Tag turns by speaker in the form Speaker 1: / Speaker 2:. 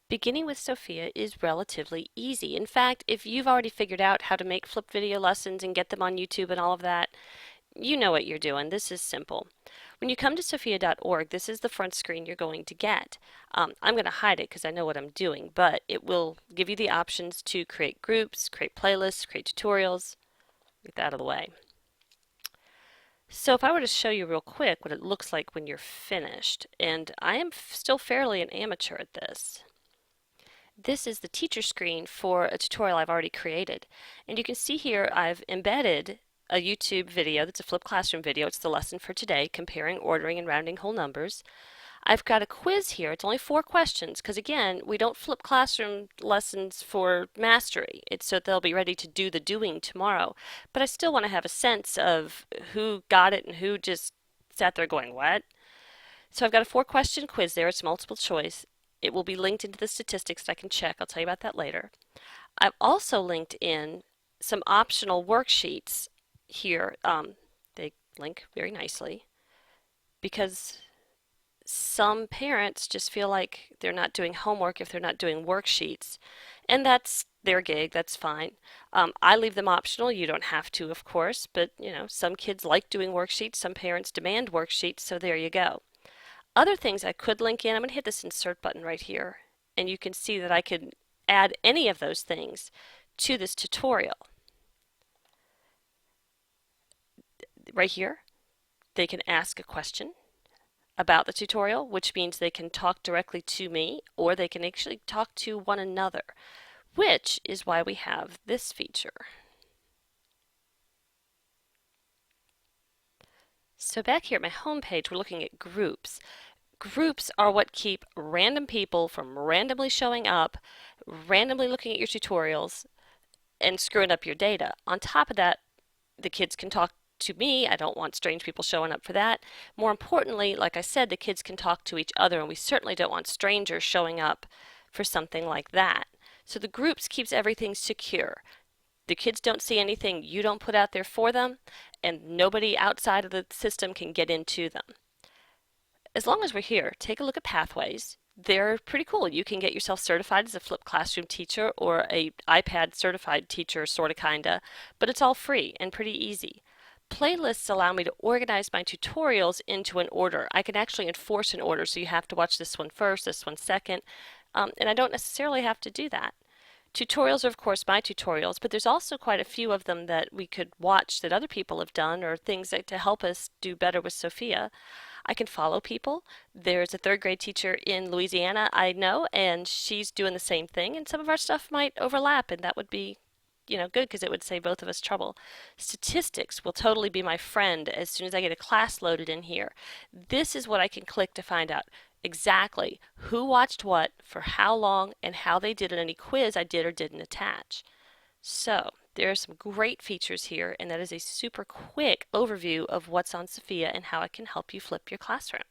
Speaker 1: Beginning with Sophia is relatively easy. In fact, if you've already figured out how to make flip video lessons and get them on YouTube and all of that, you know what you're doing. This is simple. When you come to sophia.org, this is the front screen you're going to get. I'm going to hide it because I know what I'm doing, but it will give you the options to create groups, create playlists, create tutorials. Get that out of the way. So if I were to show you real quick what it looks like when you're finished, and I am still fairly an amateur at this. This is the teacher screen for a tutorial I've already created. And you can see here I've embedded a YouTube video that's a flipped classroom video. It's the lesson for today, comparing, ordering, and rounding whole numbers. I've got a quiz here. It's only 4 questions because, again, we don't flip classroom lessons for mastery. It's so they'll be ready to do the doing tomorrow. But I still want to have a sense of who got it and who just sat there going, what? So I've got a 4-question quiz there. It's multiple choice. It will be linked into the statistics that I can check. I'll tell you about that later. I've also linked in some optional worksheets here. They link very nicely because some parents just feel like they're not doing homework if they're not doing worksheets. And that's their gig, that's fine. I leave them optional. You don't have to, of course, but some kids like doing worksheets, some parents demand worksheets, so there you go. Other things I could link in, I'm going to hit this insert button right here, and you can see that I could add any of those things to this tutorial. Right here, they can ask a question about the tutorial, which means they can talk directly to me, or they can actually talk to one another, which is why we have this feature. So back here at my home page, we're looking at groups. Groups are what keep random people from randomly showing up, randomly looking at your tutorials, and screwing up your data. On top of that, the kids can talk to me. I don't want strange people showing up for that. More importantly, like I said, the kids can talk to each other, and we certainly don't want strangers showing up for something like that. So the groups keeps everything secure. The kids don't see anything you don't put out there for them, and nobody outside of the system can get into them. As long as we're here, take a look at pathways. They're pretty cool. You can get yourself certified as a flipped classroom teacher or a iPad certified teacher, sorta kinda, but it's all free and pretty easy. Playlists allow me to organize my tutorials into an order. I can actually enforce an order, so you have to watch this one first, this one second, and I don't necessarily have to do that. Tutorials are, of course, my tutorials, but there's also quite a few of them that we could watch that other people have done or things to help us do better with Sophia. I can follow people. There's a 3rd grade teacher in Louisiana I know, and she's doing the same thing, and some of our stuff might overlap, and that would be good because it would save both of us trouble. Statistics will totally be my friend as soon as I get a class loaded in here. This is what I can click to find out exactly who watched what, for how long, and how they did it, any quiz I did or didn't attach. So there are some great features here, and that is a super quick overview of what's on Sophia and how it can help you flip your classroom.